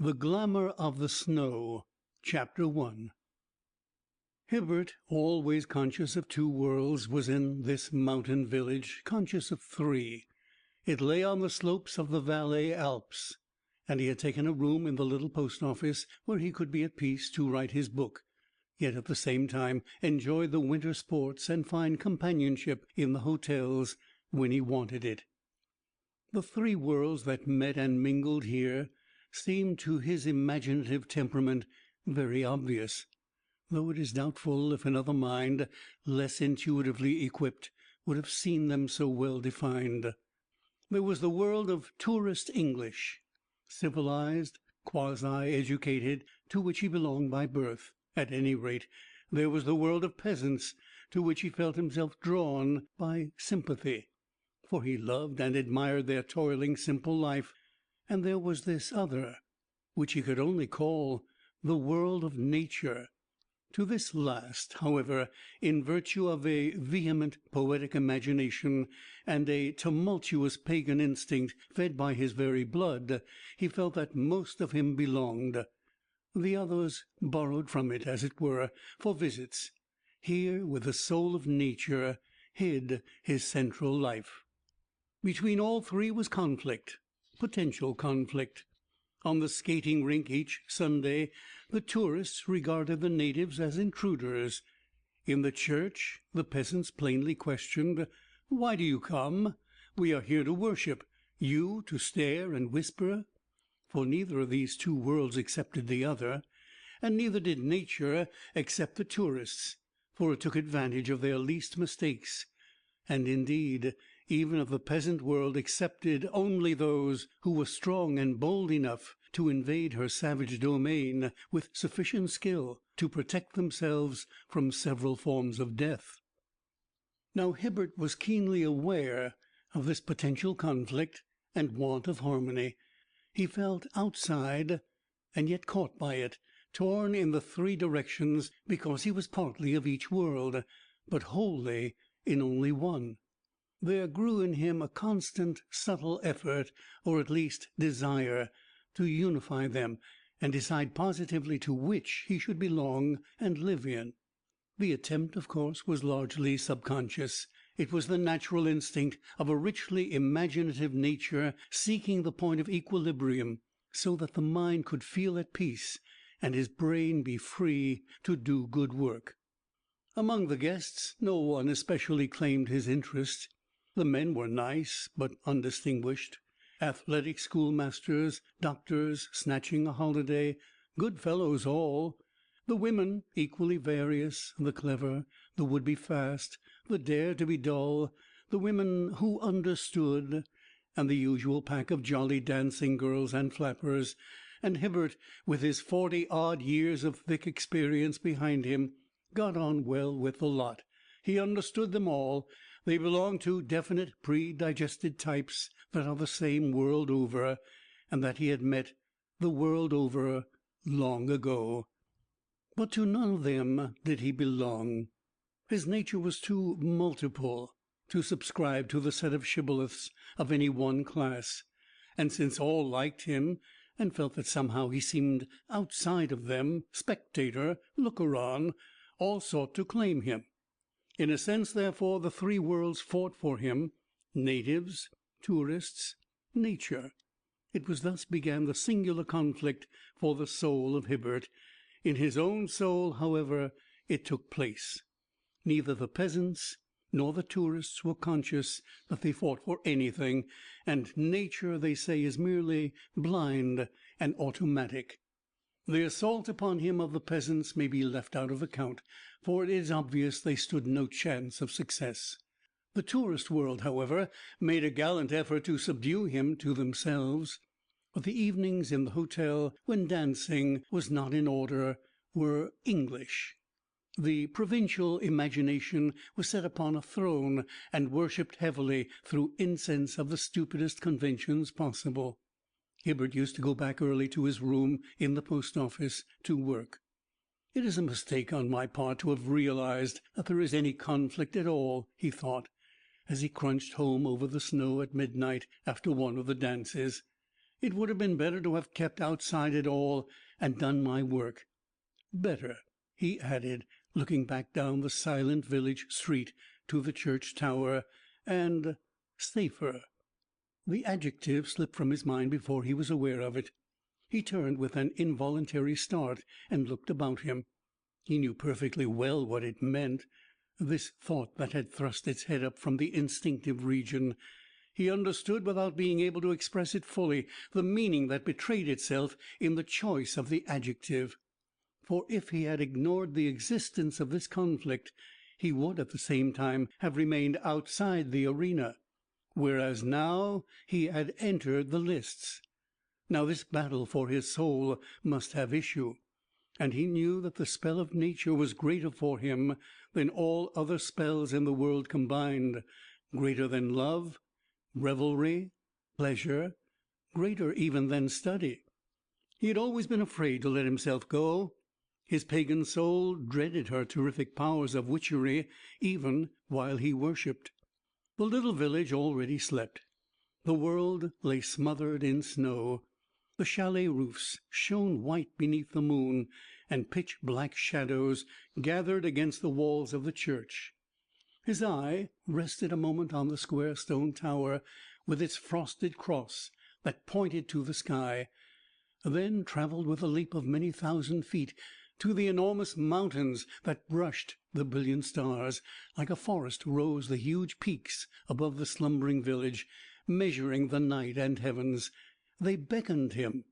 The Glamour of the Snow, Chapter 1. Hibbert, always conscious of two worlds, was in this mountain village conscious of three. It lay on the slopes of the Valais Alps, and he had taken a room in the little post office where he could be at peace to write his book, yet at the same time enjoy the winter sports and find companionship in the hotels when he wanted it. The three worlds that met and mingled here seemed to his imaginative temperament very obvious, though it is doubtful if another mind, less intuitively equipped, would have seen them so well defined. There was the world of tourist English, civilized, quasi-educated, to which he belonged by birth. At any rate, there was the world of peasants, to which he felt himself drawn by sympathy, for he loved and admired their toiling, simple life. And there was this other, which he could only call the world of nature. To this last, however, in virtue of a vehement poetic imagination and a tumultuous pagan instinct fed by his very blood, he felt that most of him belonged. The others borrowed from it, as it were, for visits. Here, with the soul of nature, hid his central life. Between all three was conflict. Potential conflict. On the skating rink each Sunday the tourists regarded the natives as intruders. In the church the peasants plainly questioned, "Why do you come? We are here to worship, you to stare and whisper." For neither of these two worlds accepted the other, and neither did nature accept the tourists, for it took advantage of their least mistakes. And indeed, even if the peasant world accepted only those who were strong and bold enough to invade her savage domain with sufficient skill to protect themselves from several forms of death. Now Hibbert was keenly aware of this potential conflict and want of harmony. He felt outside and yet caught by it, torn in the three directions, because he was partly of each world, but wholly in only one. There grew in him a constant, subtle effort, or at least desire, to unify them, and decide positively to which he should belong and live in. The attempt, of course, was largely subconscious. It was the natural instinct of a richly imaginative nature seeking the point of equilibrium, so that the mind could feel at peace and his brain be free to do good work. Among the guests no one especially claimed his interest. The men were nice but undistinguished, athletic schoolmasters, doctors snatching a holiday, good fellows all. The women equally various, the clever, the would-be fast, the dare-to-be dull, the women who understood, and the usual pack of jolly dancing girls and flappers. And Hibbert, with his 40-odd years of thick experience behind him, got on well with the lot. He understood them all. They belonged to definite pre-digested types that are the same world over, and that he had met the world over long ago. But to none of them did he belong. His nature was too multiple to subscribe to the set of shibboleths of any one class, and since all liked him and felt that somehow he seemed outside of them, spectator, looker-on, all sought to claim him. In a sense, therefore, the three worlds fought for him: natives, tourists, nature. It was thus began the singular conflict for the soul of Hibbert. In his own soul, however, it took place. Neither the peasants nor the tourists were conscious that they fought for anything, and nature, they say, is merely blind and automatic. The assault upon him of the peasants may be left out of account, for it is obvious they stood no chance of success. The tourist world, however, made a gallant effort to subdue him to themselves. But the evenings in the hotel, when dancing was not in order, were English. The provincial imagination was set upon a throne and worshipped heavily through incense of the stupidest conventions possible. Hibbert used to go back early to his room in the post office to work. "It is a mistake on my part to have realized that there is any conflict at all," he thought, as he crunched home over the snow at midnight after one of the dances. It would have been better to have kept outside it all and done my work. Better," he added, looking back down the silent village street to the church tower, and safer. The adjective slipped from his mind before he was aware of it. He turned with an involuntary start and looked about him. He knew perfectly well what it meant, this thought that had thrust its head up from the instinctive region. He understood, without being able to express it fully, the meaning that betrayed itself in the choice of the adjective. For if he had ignored the existence of this conflict, he would at the same time have remained outside the arena, whereas now he had entered the lists. Now this battle for his soul must have issue, and he knew that the spell of nature was greater for him than all other spells in the world combined, greater than love, revelry, pleasure, greater even than study. He had always been afraid to let himself go. His pagan soul dreaded her terrific powers of witchery even while he worshipped. The little village already slept. The world lay smothered in snow. The chalet roofs shone white beneath the moon, and pitch-black shadows gathered against the walls of the church. His eye rested a moment on the square stone tower with its frosted cross that pointed to the sky, then travelled with a leap of many thousand feet to the enormous mountains that brushed the brilliant stars. Like a forest rose the huge peaks above the slumbering village, measuring the night and heavens. They beckoned him,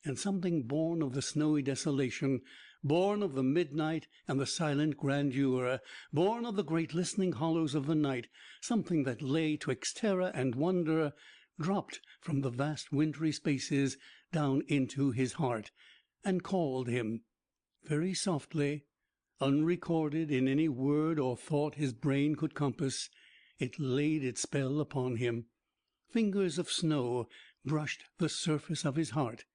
and something born of the snowy desolation, born of the midnight and the silent grandeur, born of the great listening hollows of the night, something that lay twixt terror and wonder, dropped from the vast wintry spaces down into his heart, and called him. Very softly, unrecorded in any word or thought his brain could compass, it laid its spell upon him. Fingers of snow brushed the surface of his heart.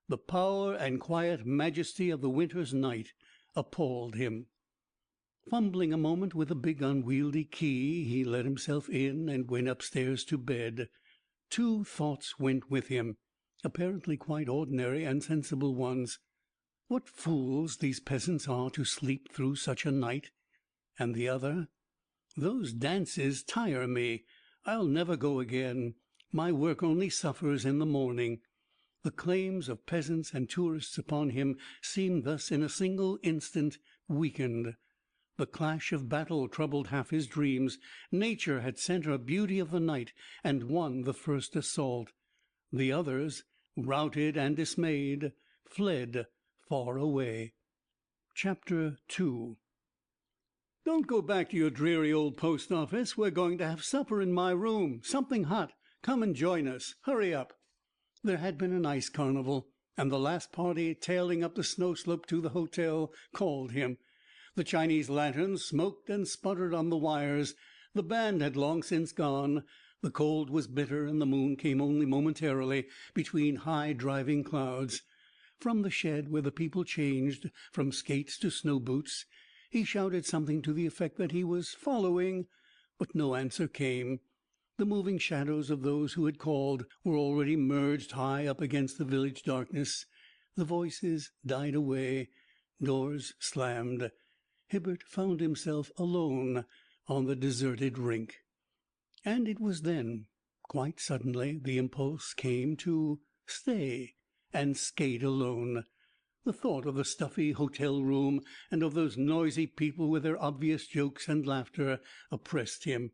The power and quiet majesty of the winter's night appalled him. Fumbling a moment with the big unwieldy key, he let himself in and went upstairs to bed. Two thoughts went with him, apparently quite ordinary and sensible ones. What fools these peasants are to sleep through such a night! And the other, those dances tire me. I'll never go again. My work only suffers in the morning. The claims of peasants and tourists upon him seemed thus in a single instant weakened. The clash of battle troubled half his dreams. Nature had sent her beauty of the night and won the first assault. The others, routed and dismayed, fled far away. Chapter 2. "Don't go back to your dreary old post office. We're going to have supper in my room, something hot. Come and join us. Hurry up." There had been an ice carnival, and the last party tailing up the snow slope to the hotel called him. The Chinese lanterns smoked and sputtered on the wires. The band had long since gone. The cold was bitter, and the moon came only momentarily between high driving clouds. From the shed where the people changed from skates to snow boots, he shouted something to the effect that he was following, but no answer came. The moving shadows of those who had called were already merged high up against the village darkness. The voices died away. Doors slammed. Hibbert found himself alone on the deserted rink. And it was then, quite suddenly, the impulse came to stay and skate alone. The thought of the stuffy hotel room and of those noisy people with their obvious jokes and laughter oppressed him.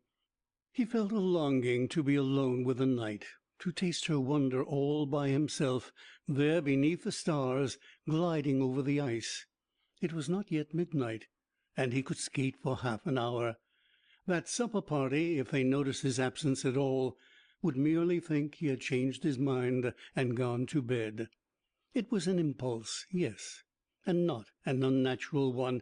He felt a longing to be alone with the night, to taste her wonder all by himself, there beneath the stars, gliding over the ice. It was not yet midnight, and he could skate for half an hour. That supper party, if they noticed his absence at all, would merely think he had changed his mind and gone to bed. It was an impulse, yes, and not an unnatural one.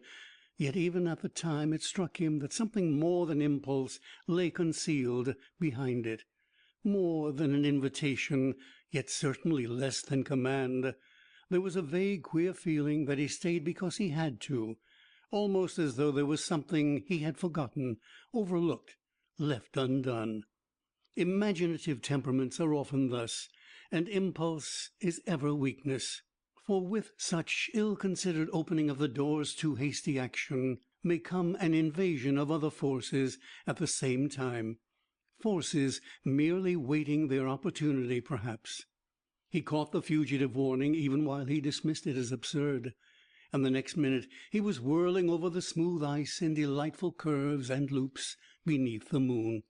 Yet even at the time it struck him that something more than impulse lay concealed behind it, more than an invitation, yet certainly less than command. There was a vague, queer feeling that he stayed because he had to, almost as though there was something he had forgotten, overlooked, left undone. Imaginative temperaments are often thus, and impulse is ever weakness. For with such ill-considered opening of the doors to hasty action may come an invasion of other forces at the same time, forces merely waiting their opportunity, perhaps. He caught the fugitive warning even while he dismissed it as absurd, and the next minute he was whirling over the smooth ice in delightful curves and loops beneath the moon.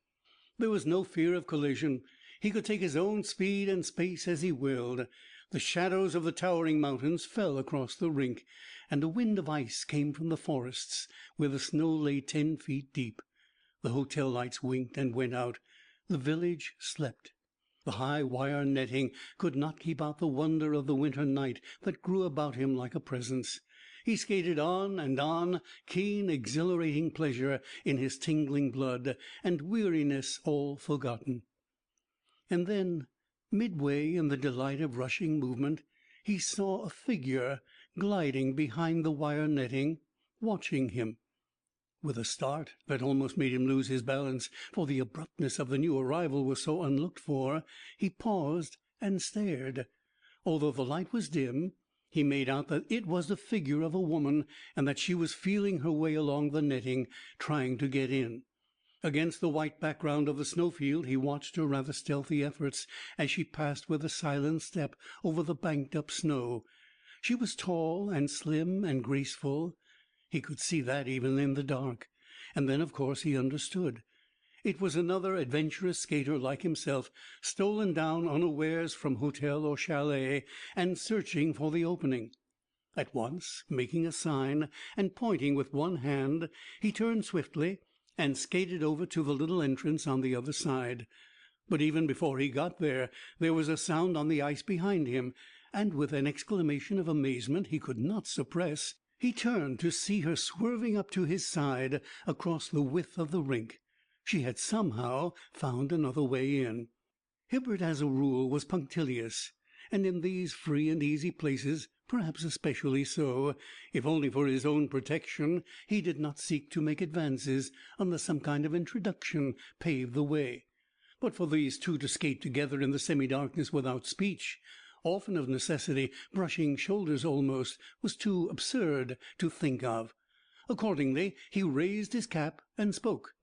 There was no fear of collision. He could take his own speed and space as he willed. The shadows of the towering mountains fell across the rink, and a wind of ice came from the forests where the snow lay 10 feet deep. The hotel lights winked and went out. The village slept. The high wire netting could not keep out the wonder of the winter night that grew about him like a presence. He skated on and on, keen, exhilarating pleasure in his tingling blood, and weariness all forgotten. And then, midway in the delight of rushing movement, he saw a figure gliding behind the wire netting, watching him. With a start that almost made him lose his balance, for the abruptness of the new arrival was so unlooked for, he paused and stared. Although the light was dim, he made out that it was the figure of a woman, and that she was feeling her way along the netting, trying to get in. Against the white background of the snowfield he watched her rather stealthy efforts as she passed with a silent step over the banked-up snow. She was tall and slim and graceful. He could see that even in the dark. And then, of course, he understood. It was another adventurous skater like himself, stolen down unawares from hotel or chalet, and searching for the opening. At once, making a sign and pointing with one hand, he turned swiftly and skated over to the little entrance on the other side. But even before he got there was a sound on the ice behind him, and with an exclamation of amazement he could not suppress, he turned to see her swerving up to his side across the width of the rink. She had somehow found another way in. Hibbert, as a rule, was punctilious, and in these free and easy places perhaps especially so. If only for his own protection, he did not seek to make advances unless some kind of introduction paved the way. But for these two to skate together in the semi-darkness without speech, often of necessity brushing shoulders almost, was too absurd to think of. Accordingly he raised his cap and spoke.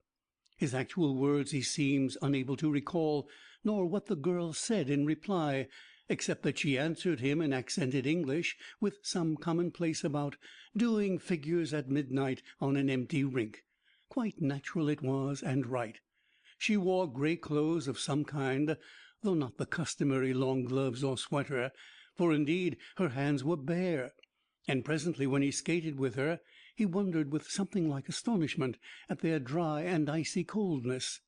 His actual words he seems unable to recall, nor what the girl said in reply, except that she answered him in accented English with some commonplace about doing figures at midnight on an empty rink. Quite natural it was, and right. She wore grey clothes of some kind, though not the customary long gloves or sweater, for indeed her hands were bare. And presently, when he skated with her, he wondered with something like astonishment at their dry and icy coldness.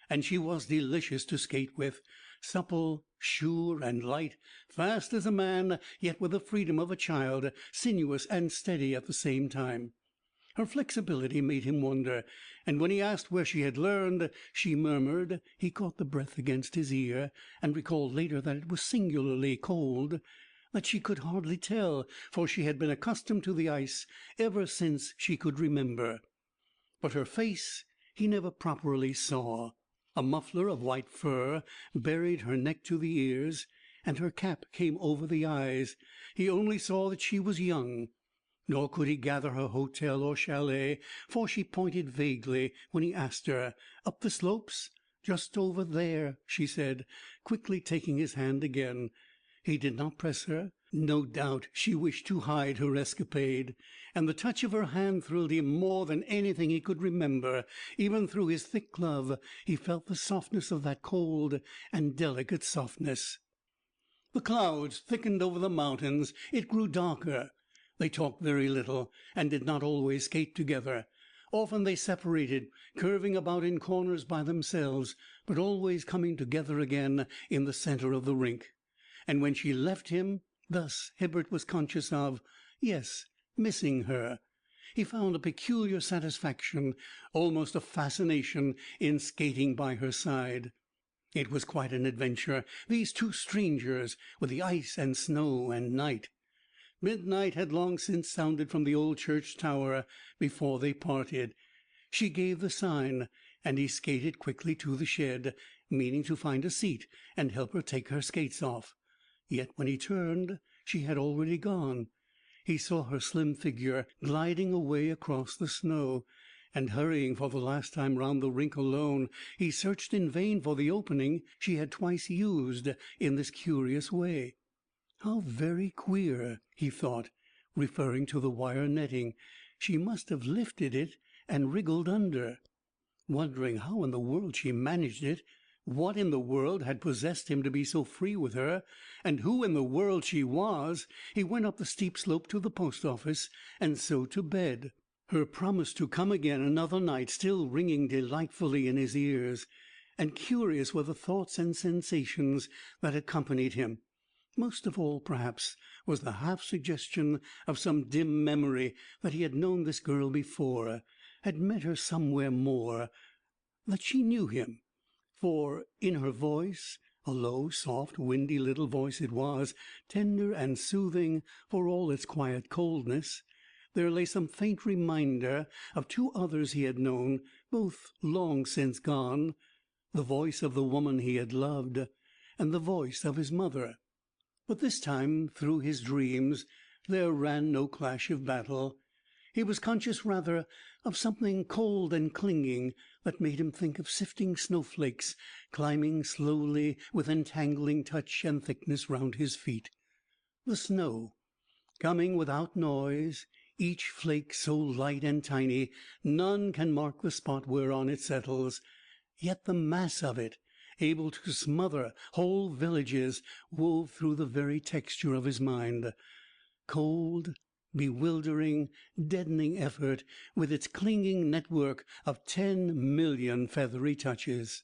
And she was delicious to skate with, supple, sure, and light, fast as a man, yet with the freedom of a child, sinuous and steady at the same time. Her flexibility made him wonder, and when he asked where she had learned, she murmured. He caught the breath against his ear, and recalled later that it was singularly cold, that she could hardly tell, for she had been accustomed to the ice ever since she could remember. But her face he never properly saw. A muffler of white fur buried her neck to the ears, and her cap came over the eyes. He only saw that she was young. Nor could he gather her hotel or chalet, for she pointed vaguely when he asked her. Up the slopes? Just over there, she said, quickly taking his hand again. He did not press her. No doubt she wished to hide her escapade, and the touch of her hand thrilled him more than anything he could remember. Even through his thick glove he felt the softness of that cold and delicate softness. The clouds thickened over the mountains. It grew darker. They talked very little, and did not always skate together. Often they separated, curving about in corners by themselves, but always coming together again in the center of the rink. And when she left him, thus Hibbert was conscious of, yes, missing her. He found a peculiar satisfaction, almost a fascination, in skating by her side. It was quite an adventure, these two strangers, with the ice and snow and night. Midnight had long since sounded from the old church tower before they parted. She gave the sign, and he skated quickly to the shed, meaning to find a seat and help her take her skates off. Yet when he turned, she had already gone. He saw her slim figure gliding away across the snow, and hurrying for the last time round the rink alone, he searched in vain for the opening she had twice used in this curious way. How very queer, he thought, referring to the wire netting. She must have lifted it and wriggled under. Wondering how in the world she managed it, what in the world had possessed him to be so free with her, and who in the world she was, he went up the steep slope to the post office, and so to bed. Her promise to come again another night still ringing delightfully in his ears, and curious were the thoughts and sensations that accompanied him. Most of all, perhaps, was the half-suggestion of some dim memory that he had known this girl before, had met her somewhere more, that she knew him. For in her voice, a low, soft, windy little voice it was, tender and soothing for all its quiet coldness, there lay some faint reminder of two others he had known, both long since gone, the voice of the woman he had loved, and the voice of his mother. But this time, through his dreams, there ran no clash of battle. He was conscious rather of something cold and clinging that made him think of sifting snowflakes climbing slowly with entangling touch and thickness round his feet. The snow, coming without noise, each flake so light and tiny none can mark the spot whereon it settles, yet the mass of it, able to smother whole villages, wove through the very texture of his mind. Cold, bewildering, deadening effort, with its clinging network of 10,000,000 feathery touches.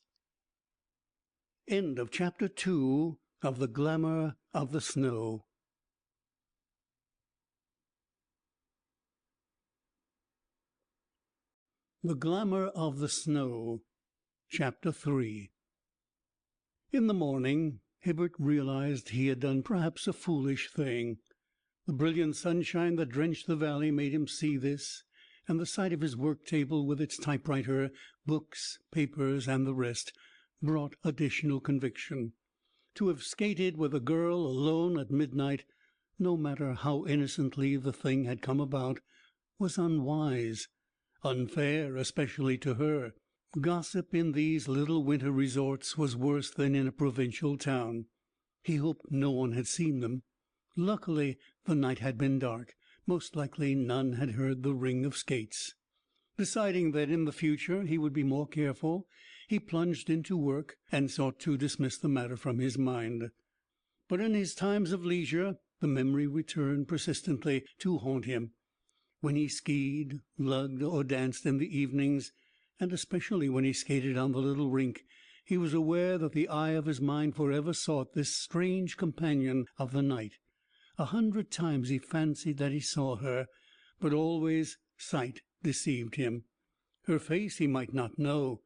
End of Chapter 2 of The Glamour of the Snow. The Glamour of the Snow, Chapter 3. In the morning, Hibbert realized he had done perhaps a foolish thing. The brilliant sunshine that drenched the valley made him see this, and the sight of his work table with its typewriter, books, papers, and the rest, brought additional conviction. To have skated with a girl alone at midnight, no matter how innocently the thing had come about, was unwise, unfair, especially to her. Gossip in these little winter resorts was worse than in a provincial town. He hoped no one had seen them. Luckily the night had been dark. Most likely none had heard the ring of skates. Deciding that in the future he would be more careful, he plunged into work and sought to dismiss the matter from his mind. But in his times of leisure the memory returned persistently to haunt him. When he skied, lugged, or danced in the evenings, and especially when he skated on the little rink, he was aware that the eye of his mind forever sought this strange companion of the night. 100 times he fancied that he saw her, but always sight deceived him. Her face he might not know,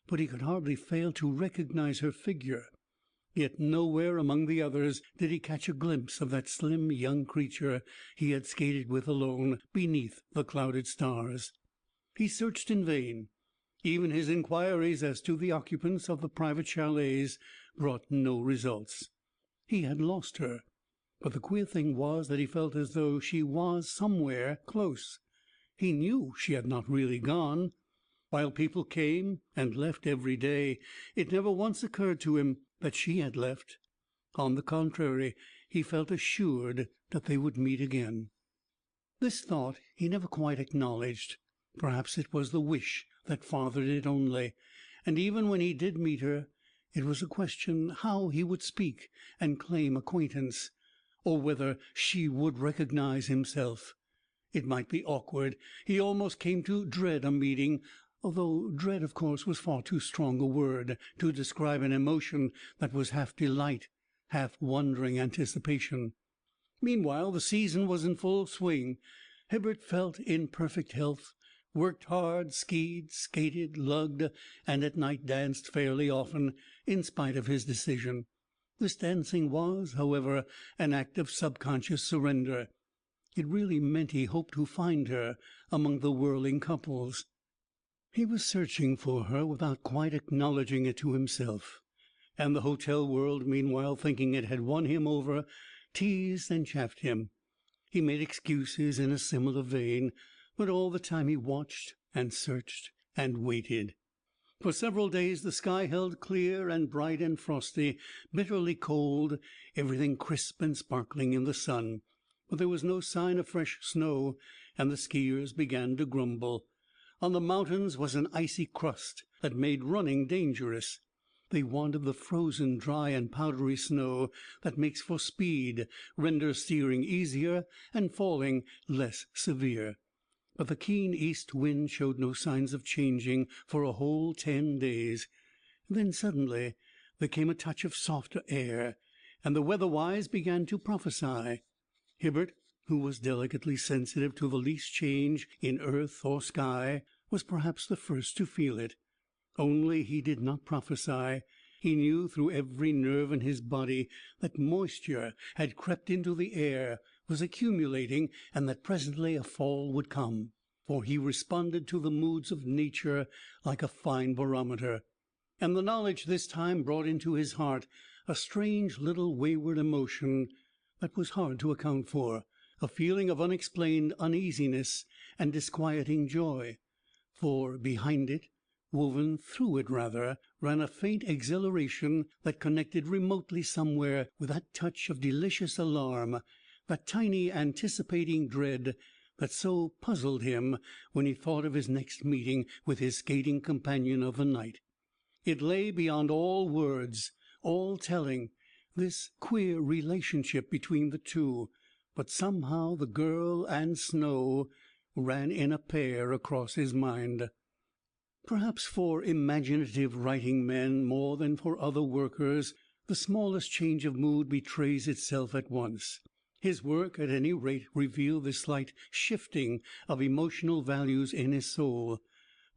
but he could hardly fail to recognize her figure. Yet nowhere among the others did he catch a glimpse of that slim young creature he had skated with alone beneath the clouded stars. He searched in vain. Even his inquiries as to the occupants of the private chalets brought no results. He had lost her, but the queer thing was that he felt as though she was somewhere close. He knew she had not really gone. While people came and left every day, it never once occurred to him that she had left. On the contrary, he felt assured that they would meet again. This thought he never quite acknowledged. Perhaps it was the wish that fathered it only, and even when he did meet her, it was a question how he would speak and claim acquaintance, or whether she would recognize himself. It might be awkward. He almost came to dread a meeting, although dread, of course, was far too strong a word to describe an emotion that was half delight, half wondering anticipation. Meanwhile the season was in full swing. Hibbert felt in perfect health, worked hard, skied, skated, lugged, and at night danced fairly often, in spite of his decision. This dancing was, however, an act of subconscious surrender. It really meant he hoped to find her among the whirling couples. He was searching for her without quite acknowledging it to himself. And the hotel world, meanwhile, thinking it had won him over, teased and chaffed him. He made excuses in a similar vein, but all the time he watched and searched and waited. For several days the sky held clear and bright and frosty, bitterly cold, everything crisp and sparkling in the sun. But there was no sign of fresh snow, and the skiers began to grumble. On the mountains was an icy crust that made running dangerous. They wanted the frozen, dry, and powdery snow that makes for speed, renders steering easier, and falling less severe. But the keen east wind showed no signs of changing for a whole 10 days. Then suddenly there came a touch of softer air, and the weather-wise began to prophesy. Hibbert, who was delicately sensitive to the least change in earth or sky, was perhaps the first to feel it. Only he did not prophesy. He knew through every nerve in his body that moisture had crept into the air, was accumulating, and that presently a fall would come. For he responded to the moods of nature like a fine barometer. And the knowledge this time brought into his heart a strange little wayward emotion that was hard to account for, a feeling of unexplained uneasiness and disquieting joy. For behind it, woven through it rather, ran a faint exhilaration that connected remotely somewhere with that touch of delicious alarm, that tiny anticipating dread that so puzzled him when he thought of his next meeting with his skating companion of the night. It lay beyond all words, all telling, this queer relationship between the two, but somehow the girl and snow ran in a pair across his mind. Perhaps for imaginative writing men more than for other workers, the smallest change of mood betrays itself at once. His work, at any rate, revealed this slight shifting of emotional values in his soul.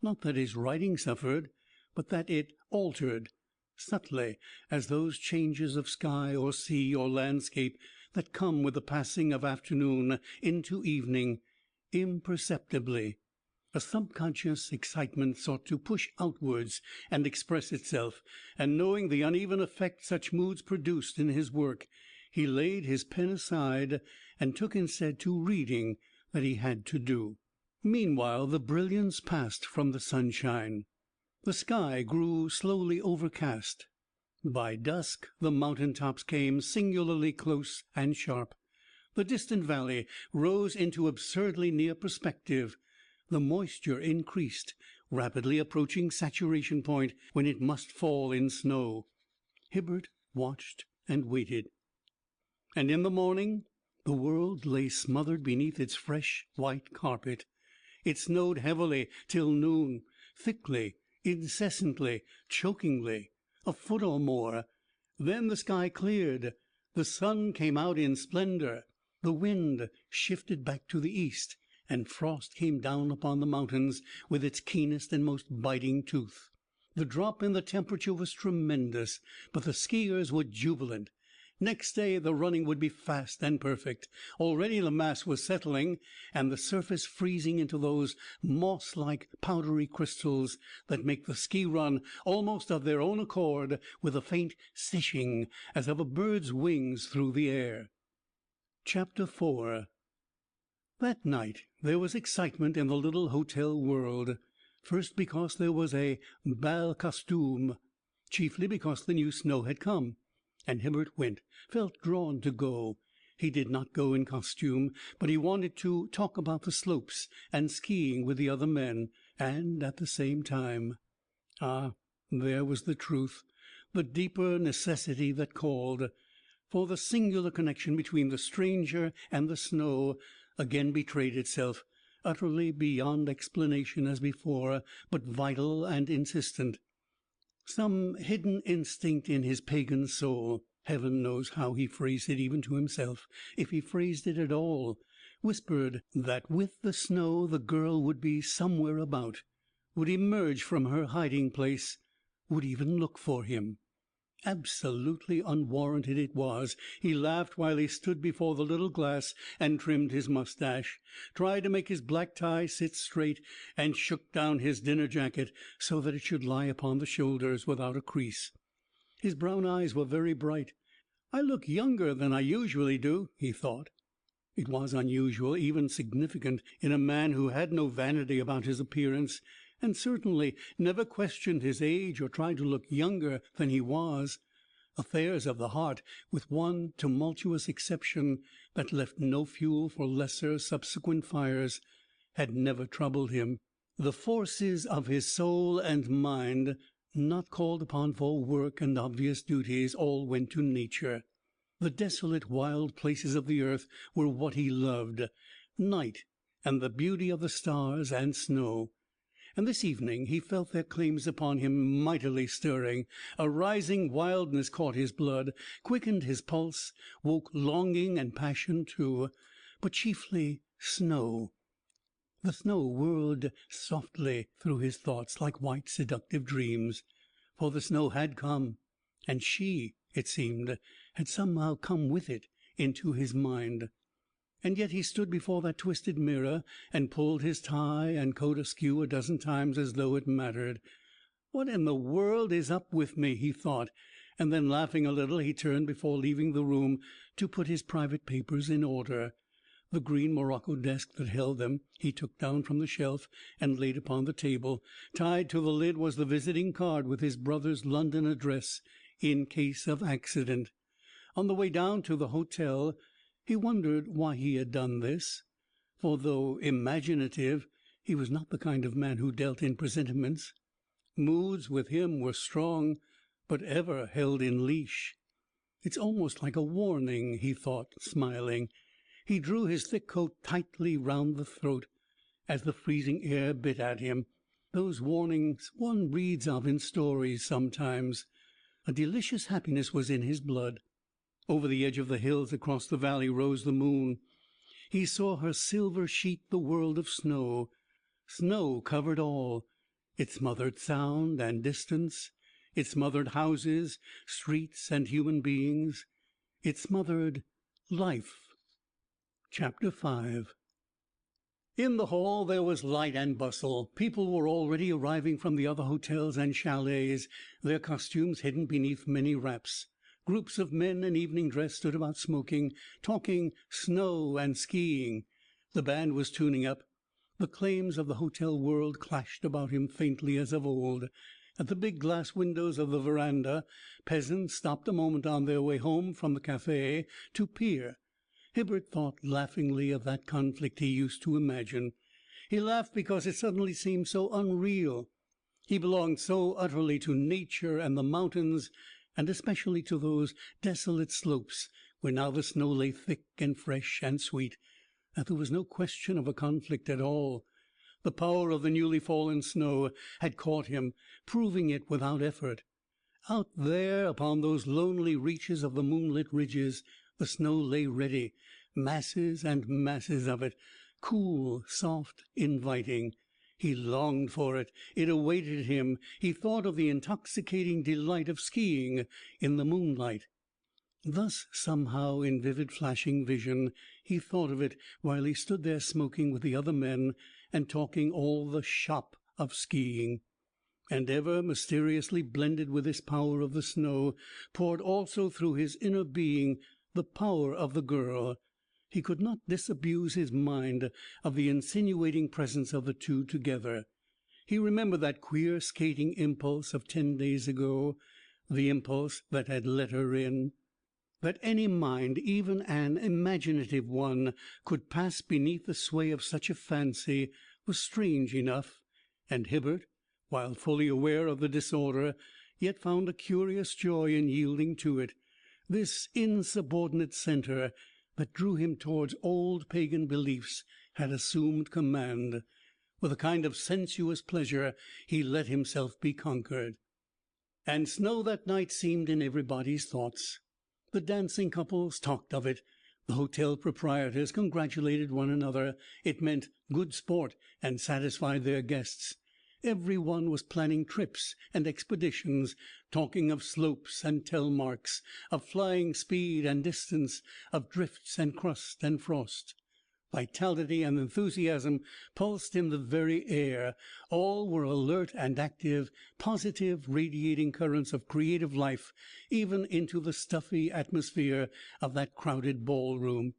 Not that his writing suffered, but that it altered, subtly, as those changes of sky or sea or landscape that come with the passing of afternoon into evening, imperceptibly. A subconscious excitement sought to push outwards and express itself, and knowing the uneven effect such moods produced in his work, he laid his pen aside and took instead to reading that he had to do. Meanwhile the brilliance passed from the sunshine. The sky grew slowly overcast. By dusk the mountain tops came singularly close and sharp. The distant valley rose into absurdly near perspective. The moisture increased, rapidly approaching saturation point when it must fall in snow. Hibbert watched and waited. And in the morning the world lay smothered beneath its fresh white carpet. It snowed heavily till noon, thickly, incessantly, chokingly, a foot or more. Then the sky cleared. The sun came out in splendor. The wind shifted back to the east, and frost came down upon the mountains with its keenest and most biting tooth. The drop in the temperature was tremendous, but the skiers were jubilant. Next day the running would be fast and perfect. Already the mass was settling, and the surface freezing into those moss-like powdery crystals that make the ski run almost of their own accord, with a faint sishing as of a bird's wings through the air. Chapter 4. That night there was excitement in the little hotel world. First because there was a bal costume, chiefly because the new snow had come. And Hibbert went, felt drawn to go. He did not go in costume, but he wanted to talk about the slopes and skiing with the other men, and at the same time. Ah, there was the truth, the deeper necessity that called. For the singular connection between the stranger and the snow again betrayed itself, utterly beyond explanation as before, but vital and insistent. Some hidden instinct in his pagan soul, heaven knows how he phrased it even to himself, if he phrased it at all, whispered that with the snow the girl would be somewhere about, would emerge from her hiding place, would even look for him. Absolutely unwarranted it was. He laughed while he stood before the little glass and trimmed his mustache, tried to make his black tie sit straight, and shook down his dinner jacket so that it should lie upon the shoulders without a crease. His brown eyes were very bright. "I look younger than I usually do," he thought. It was unusual, even significant, in a man who had no vanity about his appearance, and certainly never questioned his age or tried to look younger than he was. Affairs of the heart, with one tumultuous exception that left no fuel for lesser subsequent fires, had never troubled him. The forces of his soul and mind, not called upon for work and obvious duties, all went to nature. The desolate wild places of the earth were what he loved, night and the beauty of the stars and snow. And this evening he felt their claims upon him mightily stirring. A rising wildness caught his blood, quickened his pulse, woke longing and passion too, but chiefly snow. The snow whirled softly through his thoughts like white seductive dreams. For the snow had come, and she, it seemed, had somehow come with it into his mind. And yet he stood before that twisted mirror and pulled his tie and coat askew a dozen times as though it mattered. "What in the world is up with me?" he thought, and then, laughing a little, he turned before leaving the room to put his private papers in order. The green morocco desk that held them he took down from the shelf and laid upon the table. Tied to the lid was the visiting card with his brother's London address, in case of accident. On the way down to the hotel he wondered why he had done this, for though imaginative, he was not the kind of man who dealt in presentiments. Moods with him were strong, but ever held in leash. "It's almost like a warning," he thought, smiling. He drew his thick coat tightly round the throat as the freezing air bit at him. Those warnings one reads of in stories sometimes. A delicious happiness was in his blood. Over the edge of the hills across the valley rose the moon. He saw her silver sheet the world of snow. Snow covered all. It smothered sound and distance. It smothered houses, streets, and human beings. It smothered life. Chapter 5. In the hall there was light and bustle. People were already arriving from the other hotels and chalets, their costumes hidden beneath many wraps. Groups of men in evening dress stood about smoking, talking snow and skiing. The band was tuning up. The claims of the hotel world clashed about him faintly as of old. At the big glass windows of the veranda, peasants stopped a moment on their way home from the café to peer. Hibbert thought laughingly of that conflict he used to imagine. He laughed because it suddenly seemed so unreal. He belonged so utterly to nature and the mountains, and especially to those desolate slopes where now the snow lay thick and fresh and sweet, that there was no question of a conflict at all. The power of the newly fallen snow had caught him, proving it without effort. Out there upon those lonely reaches of the moonlit ridges the snow lay ready, masses and masses of it, cool, soft, inviting. He longed for it. It awaited him. He thought of the intoxicating delight of skiing in the moonlight. Thus, somehow, in vivid flashing vision, he thought of it while he stood there smoking with the other men and talking all the shop of skiing. And ever mysteriously blended with this power of the snow, poured also through his inner being the power of the girl. He could not disabuse his mind of the insinuating presence of the two together. He remembered that queer skating impulse of 10 days ago, the impulse that had let her in. That any mind, even an imaginative one, could pass beneath the sway of such a fancy was strange enough, and Hibbert, while fully aware of the disorder, yet found a curious joy in yielding to it. This insubordinate centre that drew him towards old pagan beliefs had assumed command. With a kind of sensuous pleasure he let himself be conquered. And snow that night seemed in everybody's thoughts. The dancing couples talked of it. The hotel proprietors congratulated one another. It meant good sport and satisfied their guests. Every one was planning trips and expeditions, talking of slopes and telemarks, of flying speed and distance, of drifts and crust and frost. Vitality and enthusiasm pulsed in the very air. All were alert and active, positive, radiating currents of creative life, even into the stuffy atmosphere of that crowded ballroom.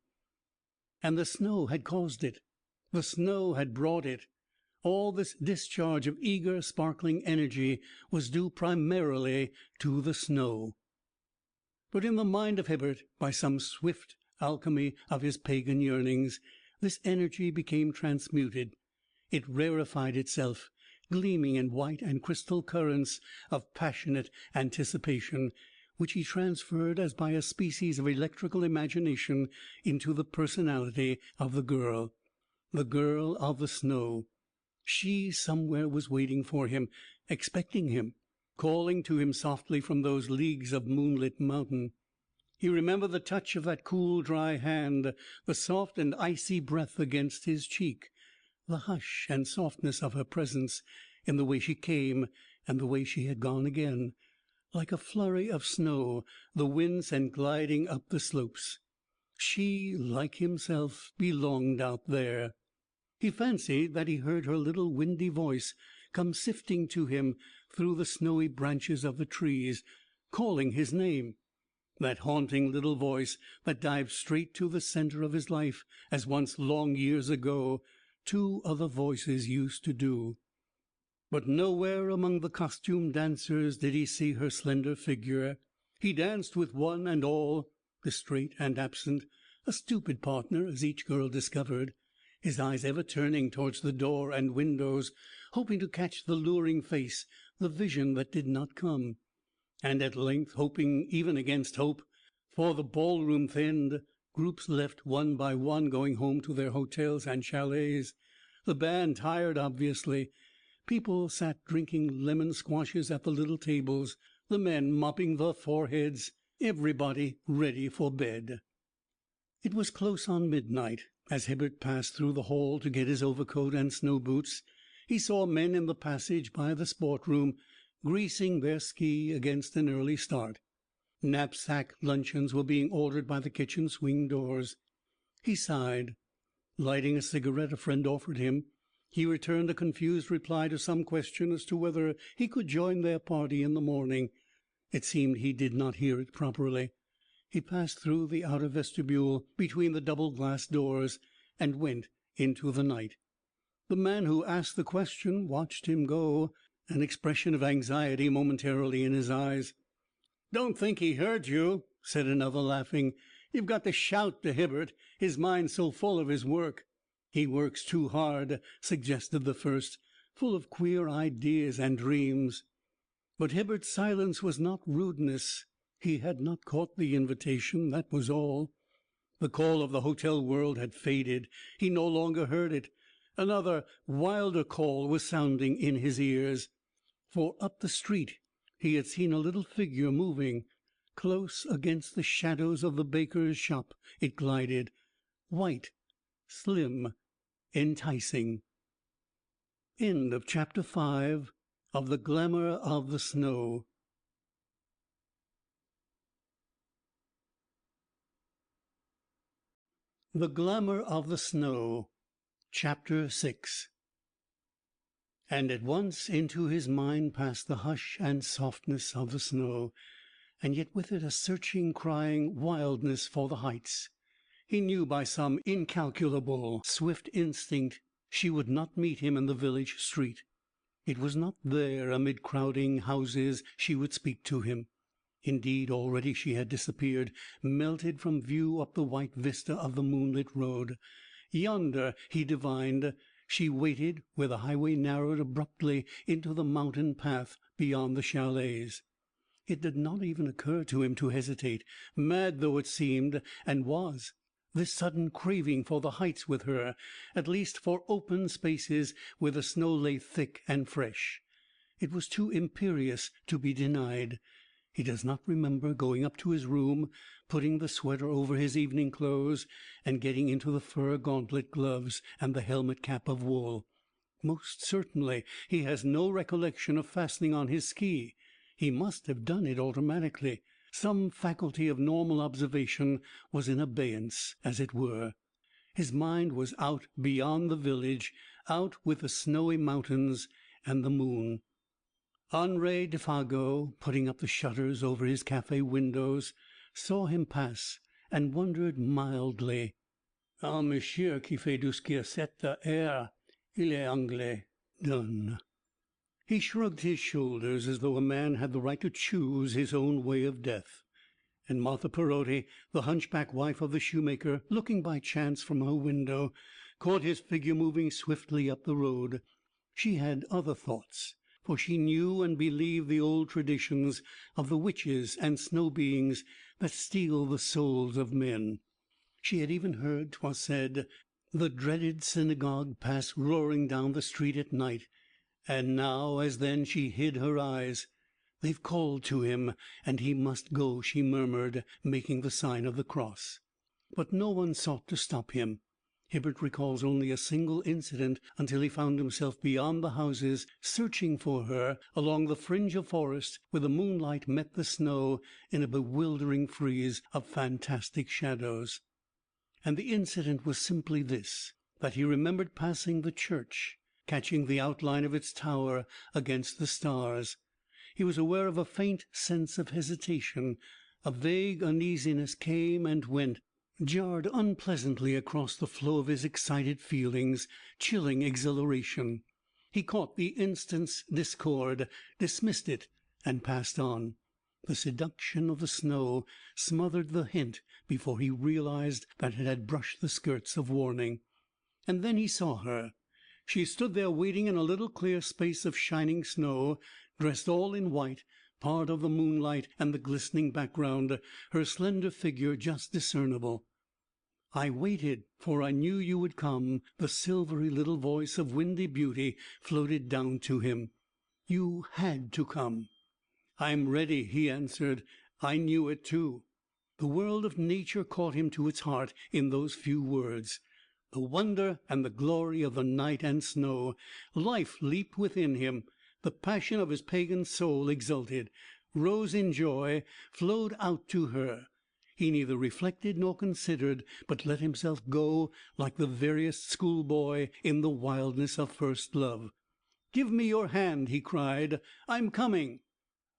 And the snow had caused it. The snow had brought it. All this discharge of eager, sparkling energy was due primarily to the snow. But in the mind of Hibbert, by some swift alchemy of his pagan yearnings, this energy became transmuted. It rarefied itself, gleaming in white and crystal currents of passionate anticipation, which he transferred as by a species of electrical imagination into the personality of the girl of the snow. She somewhere was waiting for him, expecting him, calling to him softly from those leagues of moonlit mountain. He remembered the touch of that cool, dry hand, the soft and icy breath against his cheek, the hush and softness of her presence, in the way she came and the way she had gone again, like a flurry of snow the wind sent gliding up the slopes. She, like himself, belonged out there. He fancied that he heard her little windy voice come sifting to him through the snowy branches of the trees, calling his name. That haunting little voice that dived straight to the center of his life, as once long years ago 2 other voices used to do. But nowhere among the costumed dancers did he see her slender figure. He danced with one and all, distrait and absent, a stupid partner, as each girl discovered, his eyes ever turning towards the door and windows, hoping to catch the luring face, the vision that did not come. And at length, hoping even against hope, for the ballroom thinned, groups left one by one, going home to their hotels and chalets. The band tired, obviously. People sat drinking lemon squashes at the little tables, the men mopping their foreheads, everybody ready for bed. It was close on midnight. As Hibbert passed through the hall to get his overcoat and snow boots, he saw men in the passage by the sport room, greasing their ski against an early start. Knapsack luncheons were being ordered by the kitchen swing doors. He sighed. Lighting a cigarette a friend offered him, he returned a confused reply to some question as to whether he could join their party in the morning. It seemed he did not hear it properly. He passed through the outer vestibule between the double glass doors and went into the night. The man who asked the question watched him go, an expression of anxiety momentarily in his eyes. "Don't think he heard you," said another, laughing. "You've got to shout to Hibbert. His mind's so full of his work." "He works too hard," suggested the first, "full of queer ideas and dreams." But Hibbert's silence was not rudeness. He had not caught the invitation, that was all. The call of the hotel world had faded. He no longer heard it. Another, wilder call was sounding in his ears. For up the street he had seen a little figure moving. Close against the shadows of the baker's shop it glided, white, slim, enticing. End of Chapter 5 of The Glamour of the Snow. The Glamour of the Snow, Chapter 6. And at once into his mind passed the hush and softness of the snow, and yet with it a searching, crying wildness for the heights. He knew by some incalculable, swift instinct she would not meet him in the village street. It was not there, amid crowding houses, she would speak to him. Indeed, already she had disappeared, melted from view up the white vista of the moonlit road. Yonder, he divined, she waited where the highway narrowed abruptly into the mountain path beyond the chalets. It did not even occur to him to hesitate, mad though it seemed and was, this sudden craving for the heights with her, at least for open spaces where the snow lay thick and fresh. It was too imperious to be denied. He does not remember going up to his room, putting the sweater over his evening clothes, and getting into the fur gauntlet gloves and the helmet cap of wool. Most certainly he has no recollection of fastening on his ski. He must have done it automatically. Some faculty of normal observation was in abeyance, as it were. His mind was out beyond the village, out with the snowy mountains and the moon. Henri Defago, putting up the shutters over his cafe windows, saw him pass and wondered mildly. "Un monsieur qui fait jusqu'à cette heure, il est anglais, done." He shrugged his shoulders as though a man had the right to choose his own way of death. And Martha Perotti, the hunchback wife of the shoemaker, looking by chance from her window, caught his figure moving swiftly up the road. She had other thoughts, for she knew and believed the old traditions of the witches and snow beings that steal the souls of men. She had even heard, 'twas said, the dreaded synagogue pass roaring down the street at night, and now as then she hid her eyes. "They've called to him, and he must go," she murmured, making the sign of the cross. But no one sought to stop him. Hibbert recalls only a single incident until he found himself beyond the houses, searching for her along the fringe of forest where the moonlight met the snow in a bewildering frieze of fantastic shadows. And the incident was simply this, that he remembered passing the church, catching the outline of its tower against the stars. He was aware of a faint sense of hesitation. A vague uneasiness came and went, jarred unpleasantly across the flow of his excited feelings, chilling exhilaration. He caught the instant's discord, dismissed it, and passed on. The seduction of the snow smothered the hint before he realized that it had brushed the skirts of warning. And then he saw her. She stood there waiting in a little clear space of shining snow, dressed all in white, part of the moonlight and the glistening background, her slender figure just discernible. "I waited, for I knew you would come," the silvery little voice of windy beauty floated down to him. "You had to come." "I'm ready," he answered. "I knew it too." The world of nature caught him to its heart in those few words. The wonder and the glory of the night and snow. Life leaped within him. The passion of his pagan soul exulted, rose in joy, flowed out to her. He neither reflected nor considered, but let himself go like the veriest schoolboy in the wildness of first love. "Give me your hand," he cried. "I'm coming."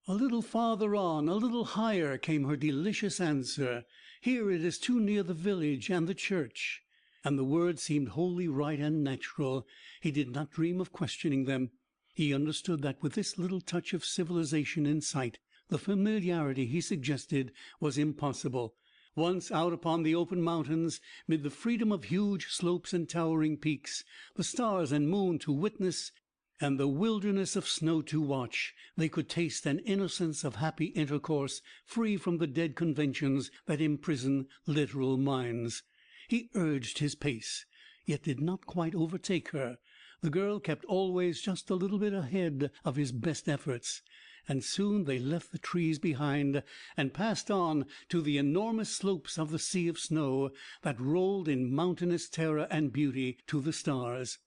"A little farther on, a little higher," came her delicious answer. "Here it is too near the village and the church." And the words seemed wholly right and natural. He did not dream of questioning them. He understood that with this little touch of civilization in sight, the familiarity he suggested was impossible. Once out upon the open mountains, mid the freedom of huge slopes and towering peaks, the stars and moon to witness, and the wilderness of snow to watch, they could taste an innocence of happy intercourse, free from the dead conventions that imprison literal minds. He urged his pace, yet did not quite overtake her. The girl kept always just a little bit ahead of his best efforts, and soon they left the trees behind and passed on to the enormous slopes of the sea of snow that rolled in mountainous terror and beauty to the stars.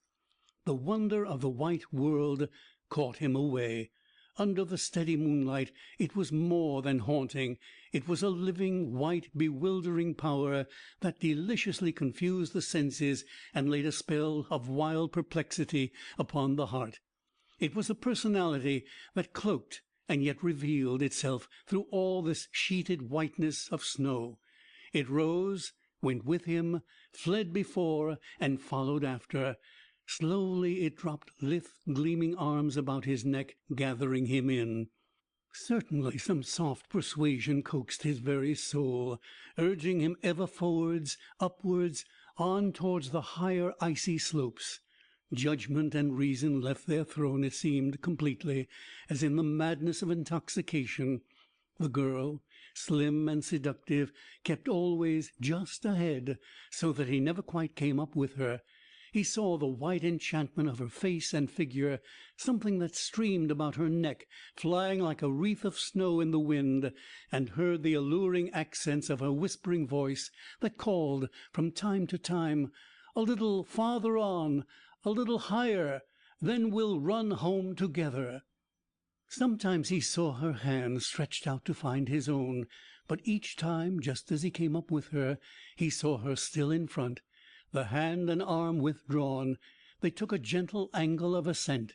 The wonder of the white world caught him away. Under the steady moonlight it was more than haunting. It was a living, white, bewildering power that deliciously confused the senses and laid a spell of wild perplexity upon the heart. It was a personality that cloaked and yet revealed itself through all this sheeted whiteness of snow. It rose, went with him, fled before, and followed after. Slowly it dropped lithe, gleaming arms about his neck, gathering him in. Certainly some soft persuasion coaxed his very soul, urging him ever forwards, upwards, on towards the higher icy slopes. Judgment and reason left their throne, it seemed, completely, as in the madness of intoxication. The girl, slim and seductive, kept always just ahead, so that he never quite came up with her. He saw the white enchantment of her face and figure, something that streamed about her neck, flying like a wreath of snow in the wind, and heard the alluring accents of her whispering voice that called from time to time, "A little farther on, a little higher, then we'll run home together." Sometimes he saw her hand stretched out to find his own, but each time, just as he came up with her, he saw her still in front, the hand and arm withdrawn. They took a gentle angle of ascent.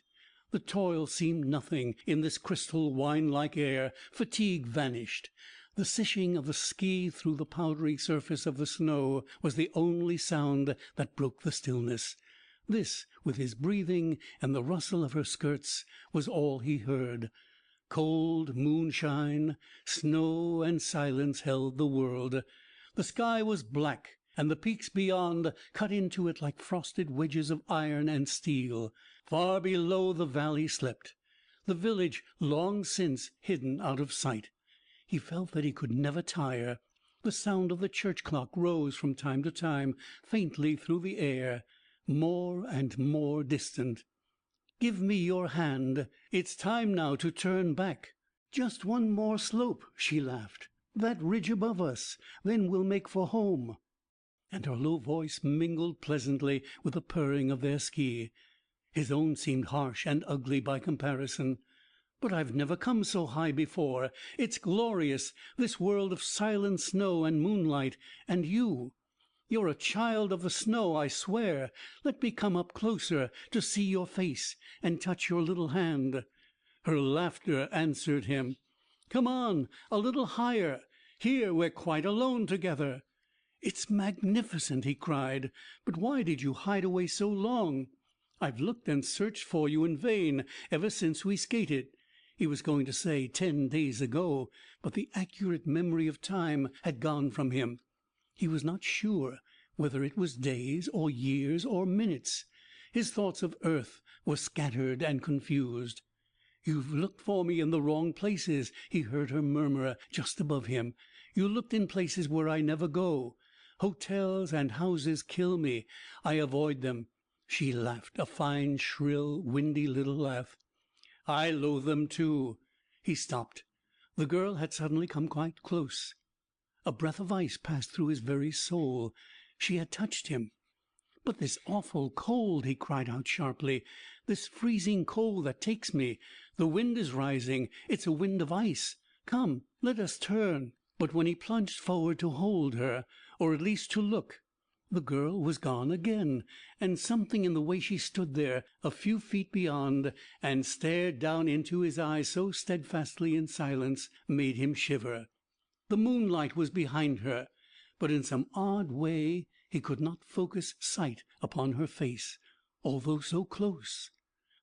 The toil seemed nothing in this crystal wine-like air. Fatigue vanished. The sishing of the ski through the powdery surface of the snow was the only sound that broke the stillness. This, with his breathing and the rustle of her skirts, was all he heard. Cold moonshine, snow, and silence held the world. The sky was black, and the peaks beyond cut into it like frosted wedges of iron and steel. Far below the valley slept, the village long since hidden out of sight. He felt that he could never tire. The sound of the church clock rose from time to time, faintly through the air, more and more distant. "Give me your hand. It's time now to turn back." "Just one more slope," she laughed. "That ridge above us. Then we'll make for home." And her low voice mingled pleasantly with the purring of their ski. His own seemed harsh and ugly by comparison. "But I've never come so high before. It's glorious, this world of silent snow and moonlight, and you. You're a child of the snow, I swear. Let me come up closer to see your face and touch your little hand." Her laughter answered him. "Come on, a little higher. Here we're quite alone together." "It's magnificent," he cried. "But why did you hide away so long? I've looked and searched for you in vain ever since we skated." He was going to say 10 days ago, but the accurate memory of time had gone from him. He was not sure whether it was days or years or minutes. His thoughts of earth were scattered and confused. "You've looked for me in the wrong places," he heard her murmur just above him. "You looked in places where I never go. Hotels and houses kill me. I avoid them." She laughed, a fine, shrill, windy little laugh. "I loathe them too." He stopped. The girl had suddenly come quite close. A breath of ice passed through his very soul. She had touched him. "But this awful cold," he cried out sharply. "This freezing cold that takes me. The wind is rising. It's a wind of ice. Come, let us turn." But when he plunged forward to hold her, or at least to look, the girl was gone again, and something in the way she stood there a few feet beyond and stared down into his eyes so steadfastly in silence made him shiver. The moonlight was behind her, but in some odd way he could not focus sight upon her face, although so close.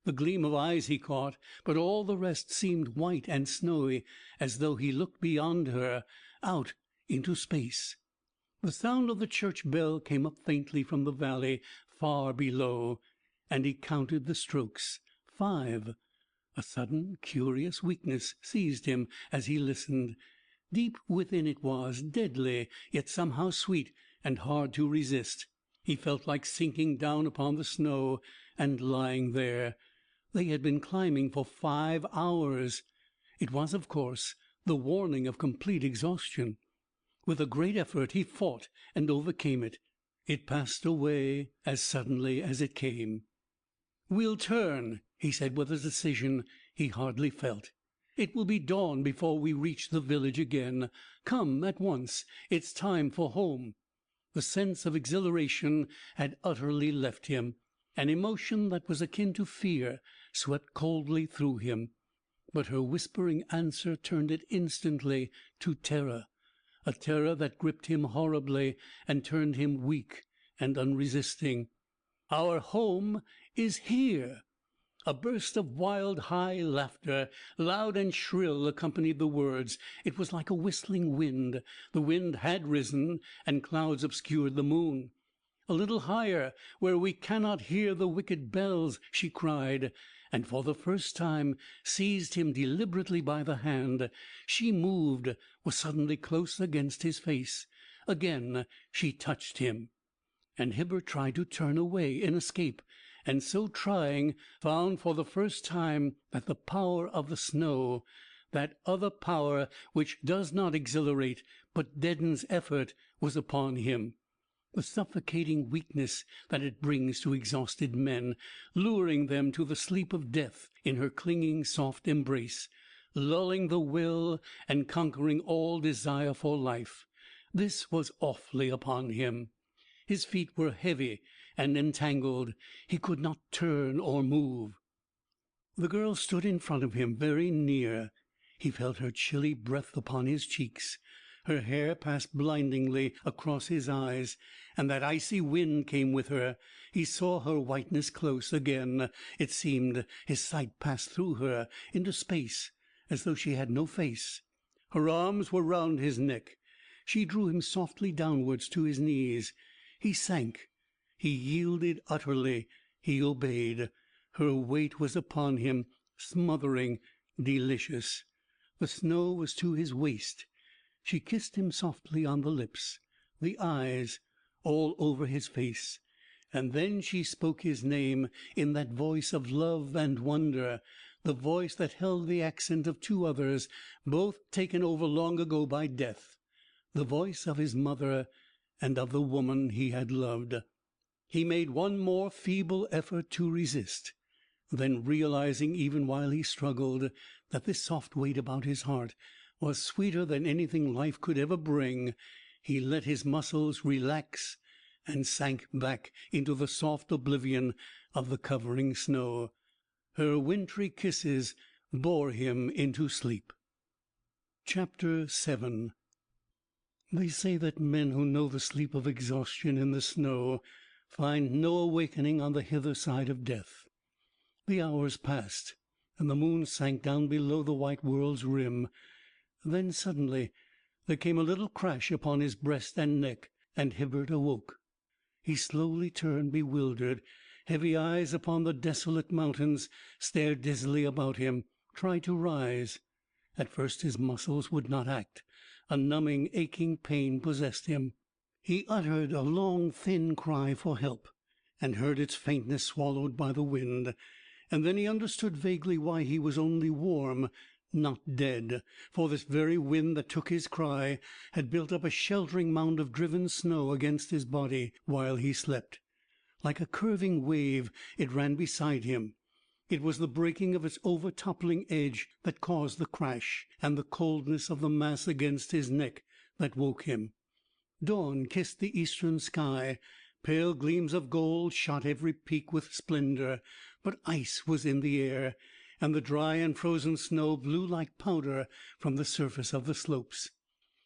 The gleam of eyes he caught, but all the rest seemed white and snowy, as though he looked beyond her, out into space. The sound of the church bell came up faintly from the valley far below, and he counted the strokes. 5. A sudden curious weakness seized him as he listened. Deep within it was, deadly, yet somehow sweet and hard to resist. He felt like sinking down upon the snow and lying there. They had been climbing for 5 hours. It was, of course, the warning of complete exhaustion. With a great effort he fought and overcame it. It passed away as suddenly as it came. "We'll turn," he said with a decision he hardly felt. "It will be dawn before we reach the village again. Come at once. It's time for home." The sense of exhilaration had utterly left him. An emotion that was akin to fear swept coldly through him. But her whispering answer turned it instantly to terror, a terror that gripped him horribly and turned him weak and unresisting. "Our home is here." A burst of wild, high laughter, loud and shrill, accompanied the words. It was like a whistling wind. The wind had risen, and clouds obscured the moon. "A little higher, where we cannot hear the wicked bells," she cried, and for the first time seized him deliberately by the hand. She moved, was suddenly close against his face. Again she touched him. And Hibbert tried to turn away in escape, and so trying, found for the first time that the power of the snow, that other power which does not exhilarate but deadens effort, was upon him. The suffocating weakness that it brings to exhausted men, luring them to the sleep of death in her clinging soft embrace, lulling the will and conquering all desire for life. This was awfully upon him. His feet were heavy and entangled. He could not turn or move. The girl stood in front of him, very near. He felt her chilly breath upon his cheeks. Her hair passed blindingly across his eyes, and that icy wind came with her. He saw her whiteness close. Again, it seemed, his sight passed through her into space, as though she had no face. Her arms were round his neck. She drew him softly downwards to his knees. He sank. He yielded utterly. He obeyed. Her weight was upon him, smothering, delicious. The snow was to his waist. She kissed him softly on the lips, the eyes, all over his face, and then she spoke his name in that voice of love and wonder, the voice that held the accent of two others, both taken over long ago by death, the voice of his mother and of the woman he had loved. He made one more feeble effort to resist. Then, realizing, even while he struggled, that this soft weight about his heart was sweeter than anything life could ever bring, he let his muscles relax and sank back into the soft oblivion of the covering snow. Her wintry kisses bore him into sleep. Chapter 7. They say that men who know the sleep of exhaustion in the snow find no awakening on the hither side of death. The hours passed, and the moon sank down below the white world's rim. Then suddenly there came a little crash upon his breast and neck, and Hibbert awoke. He slowly turned, bewildered. Heavy eyes upon the desolate mountains stared dizzily about him, tried to rise. At first his muscles would not act. A numbing, aching pain possessed him. He uttered a long, thin cry for help, and heard its faintness swallowed by the wind. And then he understood vaguely why he was only warm, not dead, for this very wind that took his cry had built up a sheltering mound of driven snow against his body while he slept. Like a curving wave it ran beside him. It was the breaking of its over-toppling edge that caused the crash, and the coldness of the mass against his neck that woke him. Dawn kissed the eastern sky. Pale gleams of gold shot every peak with splendor, but ice was in the air, and the dry and frozen snow blew like powder from the surface of the slopes.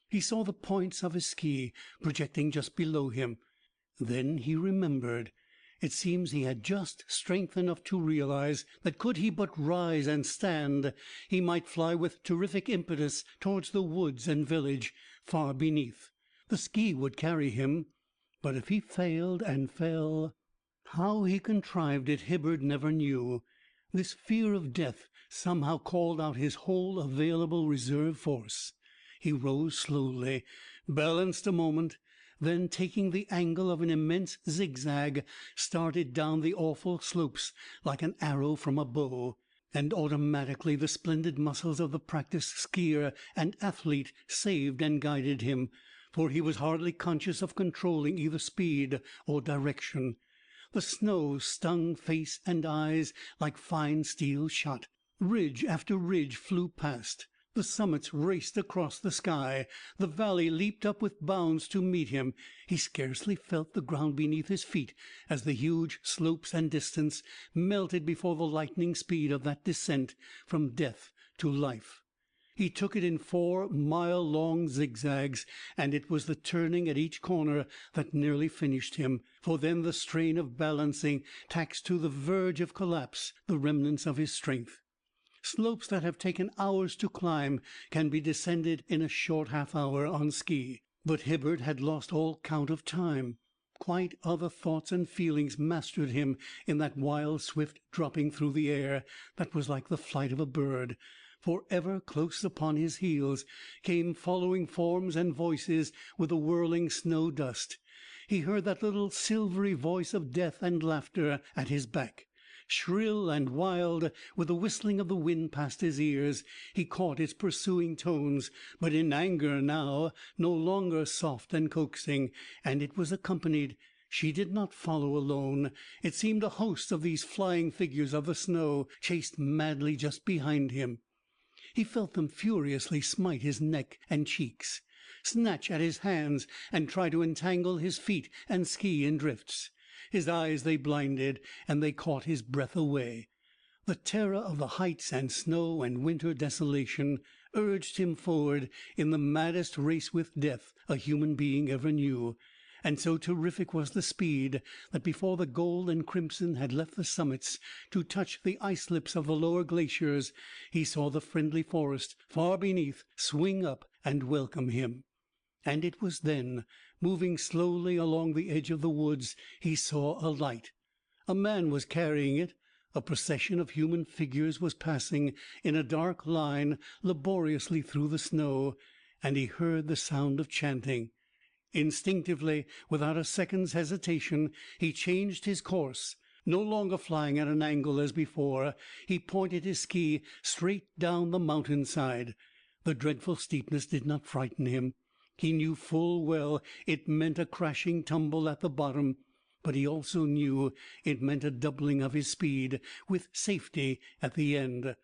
He saw the points of his ski projecting just below him. Then he remembered. It seems he had just strength enough to realize that could he but rise and stand, he might fly with terrific impetus towards the woods and village far beneath. The ski would carry him, but if he failed and fell... How he contrived it Hibbert never knew. This fear of death somehow called out his whole available reserve force. He rose slowly, balanced a moment, then, taking the angle of an immense zigzag, started down the awful slopes like an arrow from a bow. And automatically the splendid muscles of the practised skier and athlete saved and guided him, for he was hardly conscious of controlling either speed or direction. The snow stung face and eyes like fine steel shot. Ridge after ridge flew past. The summits raced across the sky. The valley leaped up with bounds to meet him. He scarcely felt the ground beneath his feet as the huge slopes and distance melted before the lightning speed of that descent from death to life. He took it in 4-mile-long zigzags, and it was the turning at each corner that nearly finished him, for then the strain of balancing taxed to the verge of collapse the remnants of his strength. Slopes that have taken hours to climb can be descended in a short half-hour on ski. But Hibbert had lost all count of time. Quite other thoughts and feelings mastered him in that wild, swift dropping through the air that was like the flight of a bird. For ever close upon his heels came following forms and voices with the whirling snow dust. He heard that little silvery voice of death and laughter at his back. Shrill and wild, with the whistling of the wind past his ears, he caught its pursuing tones, but in anger now, no longer soft and coaxing, and it was accompanied. She did not follow alone. It seemed a host of these flying figures of the snow chased madly just behind him. He felt them furiously smite his neck and cheeks. snatch at his hands, and try to entangle his feet and ski in drifts. His eyes they blinded, and they caught his breath away. The terror of the heights and snow and winter desolation urged him forward in the maddest race with death a human being ever knew, and so terrific was the speed that before the gold and crimson had left the summits to touch the ice lips of the lower glaciers, he saw the friendly forest far beneath swing up and welcome him. And it was then, moving slowly along the edge of the woods, he saw a light. A man was carrying it. A procession of human figures was passing in a dark line laboriously through the snow, and he heard the sound of chanting. Instinctively, without a second's hesitation, he changed his course. No longer flying at an angle as before, he pointed his ski straight down the mountainside. The dreadful steepness did not frighten him. He knew full well it meant a crashing tumble at the bottom, but he also knew it meant a doubling of his speed, with safety at the end.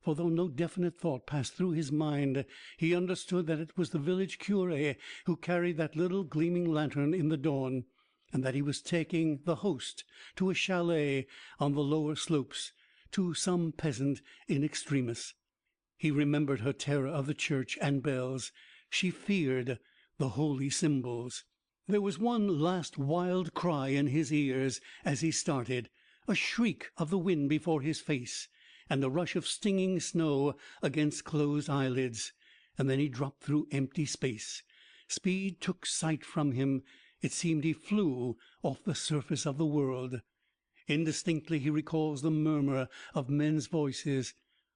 For though no definite thought passed through his mind, he understood that it was the village curé who carried that little gleaming lantern in the dawn, and that he was taking the host to a chalet on the lower slopes, to some peasant in extremis. He remembered her terror of the church and bells. She feared the holy symbols. There was one last wild cry in his ears as he started, a shriek of the wind before his face, and a rush of stinging snow against closed eyelids, and then he dropped through empty space. Speed took sight from him. It seemed he flew off the surface of the world. Indistinctly he recalls the murmur of men's voices,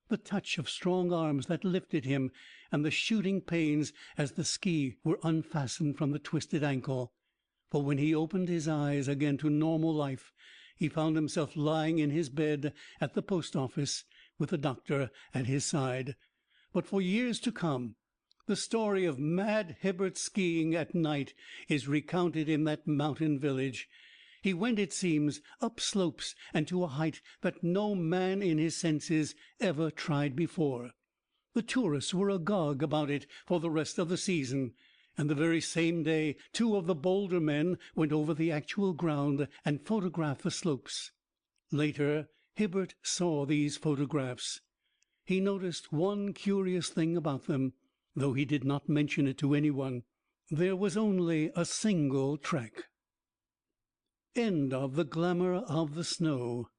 the touch of strong arms that lifted him, and the shooting pains as the ski were unfastened from the twisted ankle. For when he opened his eyes again to normal life, he found himself lying in his bed at the post office with the doctor at his side. But for years to come, the story of mad Hibbert skiing at night is recounted in that mountain village. He went, it seems, up slopes and to a height that no man in his senses ever tried before. The tourists were agog about it for the rest of the season, and the very same day 2 of the bolder men went over the actual ground and photographed the slopes. Later Hibbert saw these photographs. He noticed one curious thing about them, though he did not mention it to anyone. There was only a single track. End of The Glamour of the Snow,